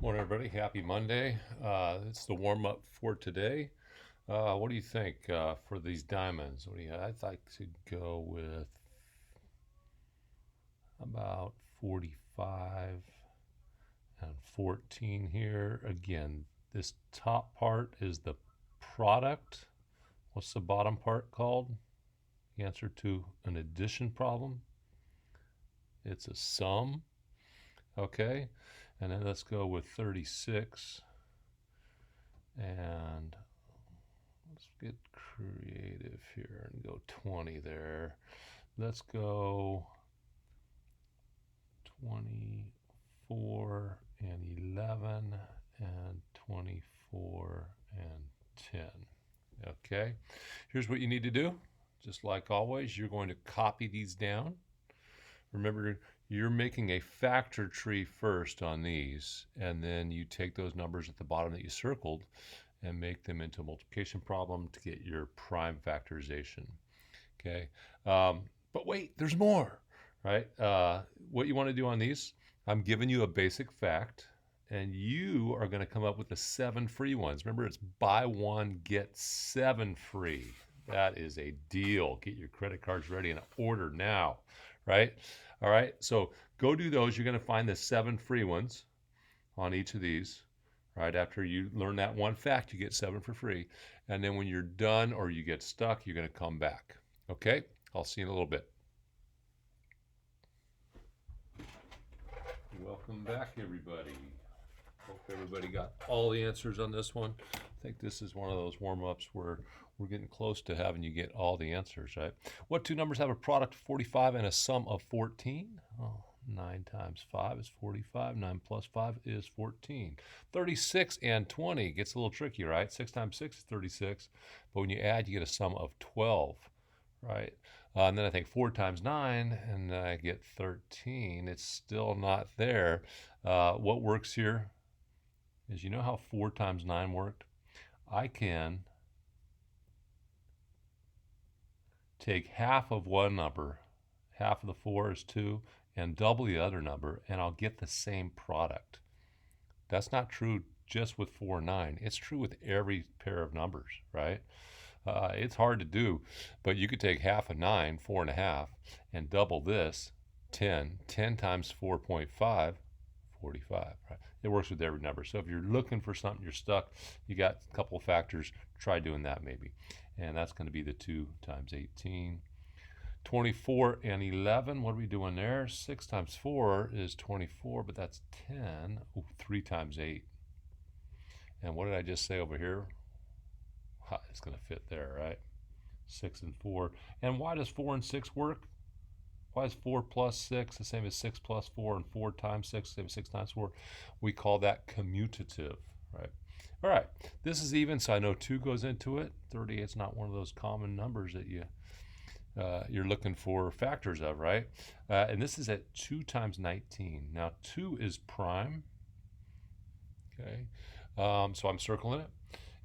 Morning, everybody. Happy Monday. It's the warm up for today. What do you think for these diamonds? I'd like to go with about 45 and 14 here. Again, this top part is the product. What's the bottom part called? The answer to an addition problem. It's a sum. Okay. And then let's go with 36 and let's get creative here and go 20 there. Let's go 24 and 11 and 24 and 10. Okay, here's what you need to do. Just like always, you're going to copy these down. Remember, you're making a factor tree first on these, and then you take those numbers at the bottom that you circled and make them into a multiplication problem to get your prime factorization. Okay, but wait, there's more, right? What you want to do on these, I'm giving you a basic fact, and you are going to come up with the 7 free ones. Remember, it's buy one, get 7 free. That is a deal. Get your credit cards ready and order now, right? All right, so go do those. You're going to find the 7 free ones on each of these. Right after you learn that one fact, you get 7 for free. And then when you're done or you get stuck, you're going to come back. Okay, I'll see you in a little bit. Welcome back, everybody. Hope everybody got all the answers on this one. I think this is one of those warm-ups where we're getting close to having you get all the answers, right? What two numbers have a product of 45 and a sum of 14? Oh, 9 times 5 is 45. 9 plus 5 is 14. 36 and 20 gets a little tricky, right? 6 times 6 is 36. But when you add, you get a sum of 12, right? And then I think 4 times 9, and I get 13. It's still not there. What works here is, you know how 4 times 9 worked? I can take half of one number, half of the 4 is 2, and double the other number, and I'll get the same product. That's not true just with 4 and 9. It's true with every pair of numbers, right? It's hard to do, but you could take half of 9, 4 and a half, and double this, 10. 10 times 4.5, 45, right? It works with every number. So if you're looking for something, you're stuck, you got a couple of factors, try doing that maybe. And that's going to be the 2 times 18. 24 and 11, what are we doing there? 6 times 4 is 24, but that's 10. Ooh, 3 times 8. And what did I just say over here? It's going to fit there, right? 6 and 4. And why does 4 and 6 work? Why is 4 plus 6 the same as 6 plus 4, and 4 times 6 the same as 6 times 4? We call that commutative, right? All right, this is even, so I know 2 goes into it. 38 is not one of those common numbers that you're looking for factors of, right? And this is at 2 times 19. Now 2 is prime, okay? So I'm circling it.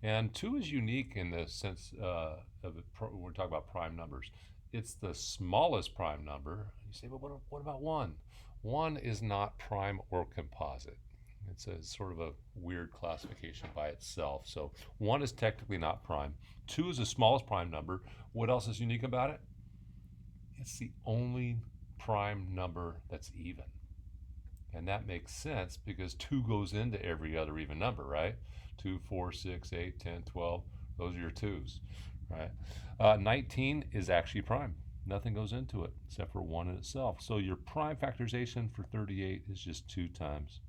And 2 is unique in the sense of it, when we're talking about prime numbers. It's the smallest prime number. You say, well, what about 1? 1 is not prime or composite. It's a sort of a weird classification by itself. So 1 is technically not prime. 2 is the smallest prime number. What else is unique about it? It's the only prime number that's even. And that makes sense because 2 goes into every other even number, right? 2, 4, 6, 8, 10, 12. Those are your 2s, right? 19 is actually prime. Nothing goes into it except for 1 in itself. So your prime factorization for 38 is just 2 times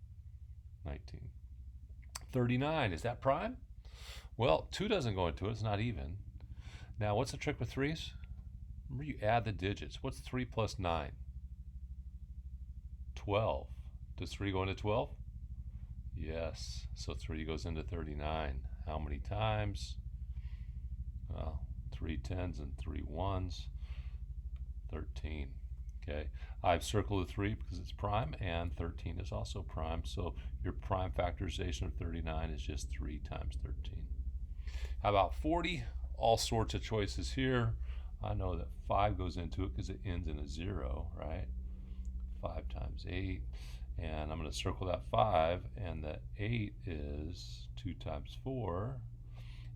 19. 39, is that prime? Well, 2 doesn't go into it. It's not even. Now, what's the trick with 3s? Remember, you add the digits. What's 3 plus 9? 12. Does 3 go into 12? Yes. So 3 goes into 39. How many times? Well, 3 10s and 3 1s. 13. Okay. I've circled the 3 because it's prime, and 13 is also prime. So your prime factorization of 39 is just 3 times 13. How about 40? All sorts of choices here. I know that 5 goes into it because it ends in a 0, right? 5 times 8. And I'm going to circle that 5, and the 8 is 2 times 4,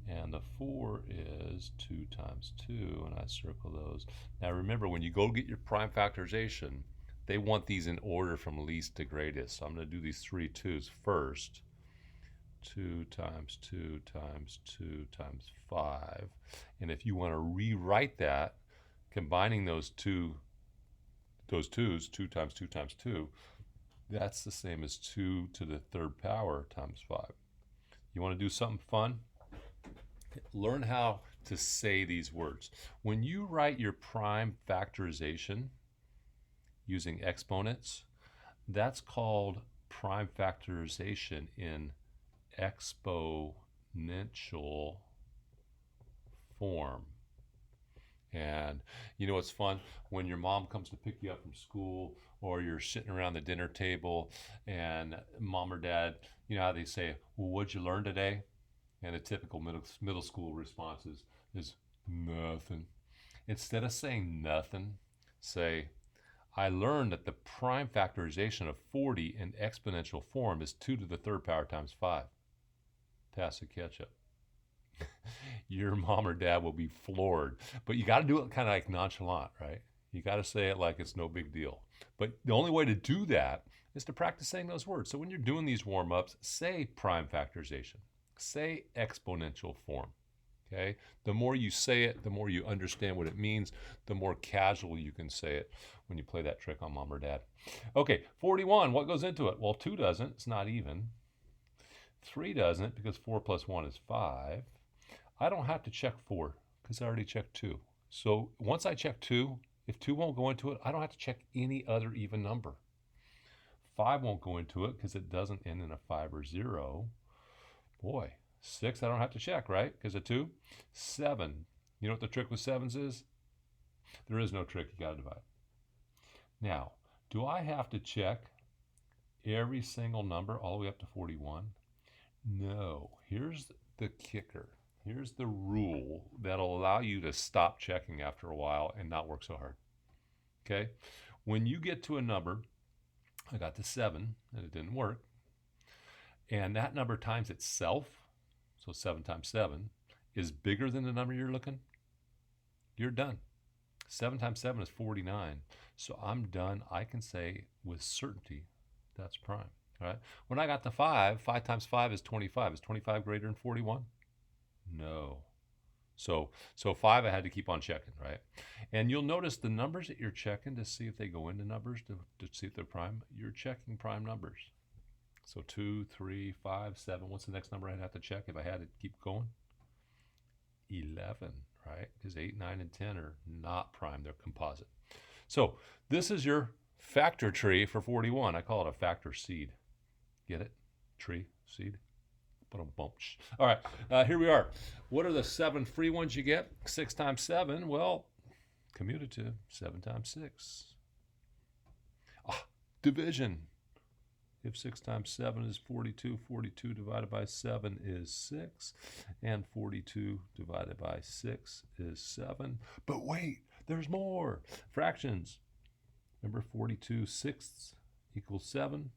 and the 4 is 2 times 2, and I circle those. Now remember, when you go get your prime factorization, they want these in order from least to greatest. So I'm going to do these 3 2's first. 2 times 2 times 2 times 5. And if you want to rewrite that, combining those 2's, 2 times 2 times 2, that's the same as 2 to the 3rd power times 5. You want to do something fun? Learn how to say these words. When you write your prime factorization using exponents, that's called prime factorization in exponential form. And you know what's fun? When your mom comes to pick you up from school, or you're sitting around the dinner table and mom or dad, you know how they say, well, what'd you learn today? And a typical middle school response is nothing. Instead of saying nothing, say, I learned that the prime factorization of 40 in exponential form is 2 to the 3rd power times 5. Pass the ketchup. Your mom or dad will be floored. But you got to do it kind of like nonchalant, right? You got to say it like it's no big deal. But the only way to do that is to practice saying those words. So when you're doing these warm-ups, say prime factorization. Say exponential form. Okay? The more you say it, the more you understand what it means, the more casual you can say it when you play that trick on mom or dad. Okay, 41, what goes into it? Well, 2 doesn't, it's not even. 3 doesn't, because 4 plus 1 is 5. I don't have to check 4 because I already checked 2. So once I check 2, if 2 won't go into it, I don't have to check any other even number. 5 won't go into it because it doesn't end in a 5 or 0. Boy, 6 I don't have to check, right? Because of 2. 7, you know what the trick with 7s is? There is no trick, you got to divide. Now, do I have to check every single number all the way up to 41? No. Here's the kicker. Here's the rule that'll allow you to stop checking after a while and not work so hard. Okay? When you get to a number, I got to 7 and it didn't work, and that number times itself, so 7 times 7, is bigger than the number you're looking, you're done. 7 times 7 is 49. So I'm done. I can say with certainty that's prime. All right? When I got to 5, 5 times 5 is 25. Is 25 greater than 41? No. So 5 I had to keep on checking, right? And you'll notice the numbers that you're checking to see if they go into numbers, to see if they're prime, you're checking prime numbers. So 2, 3, 5, 7. What's the next number I'd have to check if I had to keep going? 11, right? Because 8, 9, and 10 are not prime. They're composite. So this is your factor tree for 41. I call it a factor seed. Get it? Tree, seed. All right, here we are. What are the 7 free ones you get? 6 times 7, well, commutative, 7 times 6. Division. If 6 times 7 is 42, 42 divided by 7 is 6, and 42 divided by 6 is 7. But wait, there's more. Fractions. Remember, 42 sixths equals 7,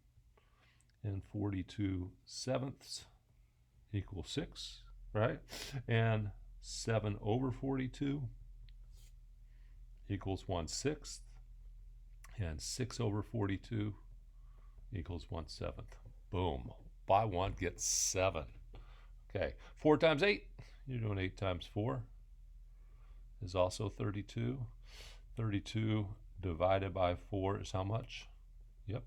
and 42 sevenths equals 6, right? And 7 over 42 equals 1/6, and 6 over 42 equals 1/7. Boom. Buy 1, get 7. Okay, 4 times 8, you're doing 8 times 4 is also 32. 32 divided by 4 is how much? Yep.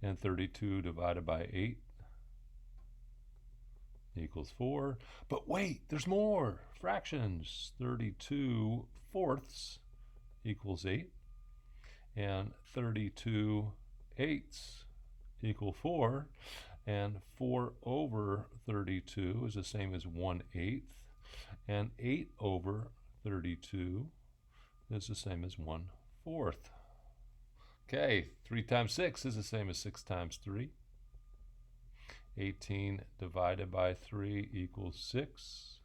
And 32 divided by 8 equals 4. But wait, there's more. Fractions. 32 fourths equals 8. And 32 eighths equal 4. And 4 over 32 is the same as 1/8. And 8 over 32 is the same as 1/4. Okay, 3 times 6 is the same as 6 times 3. 18 divided by 3 equals 6.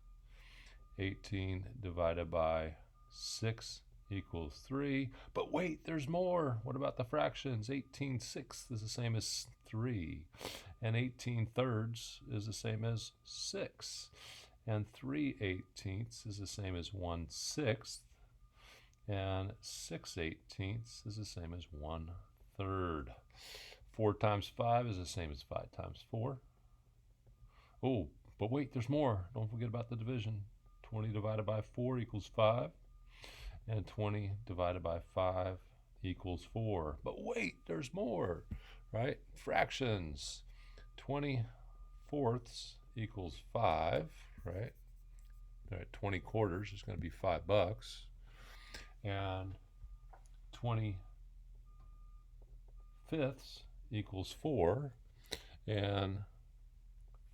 18 divided by 6 equals 3. But wait, there's more. What about the fractions? 18/6 is the same as 3. And 18/3 is the same as 6. And 3/18 is the same as 1/6. And 6/18 is the same as 1/3. 4 times 5 is the same as 5 times 4. Oh, but wait, there's more. Don't forget about the division. 20 divided by 4 equals 5. And 20 divided by 5 equals 4. But wait, there's more, right? Fractions. 20/4 equals 5, right? 20 quarters is going to be $5. And 20/5 equals 4. And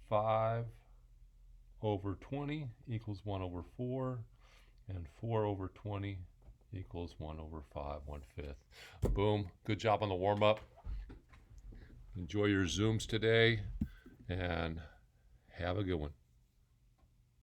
5/20 equals 1/4. And 4/20 equals 1/5, 1/5. Boom. Good job on the warm-up. Enjoy your Zooms today, and have a good one.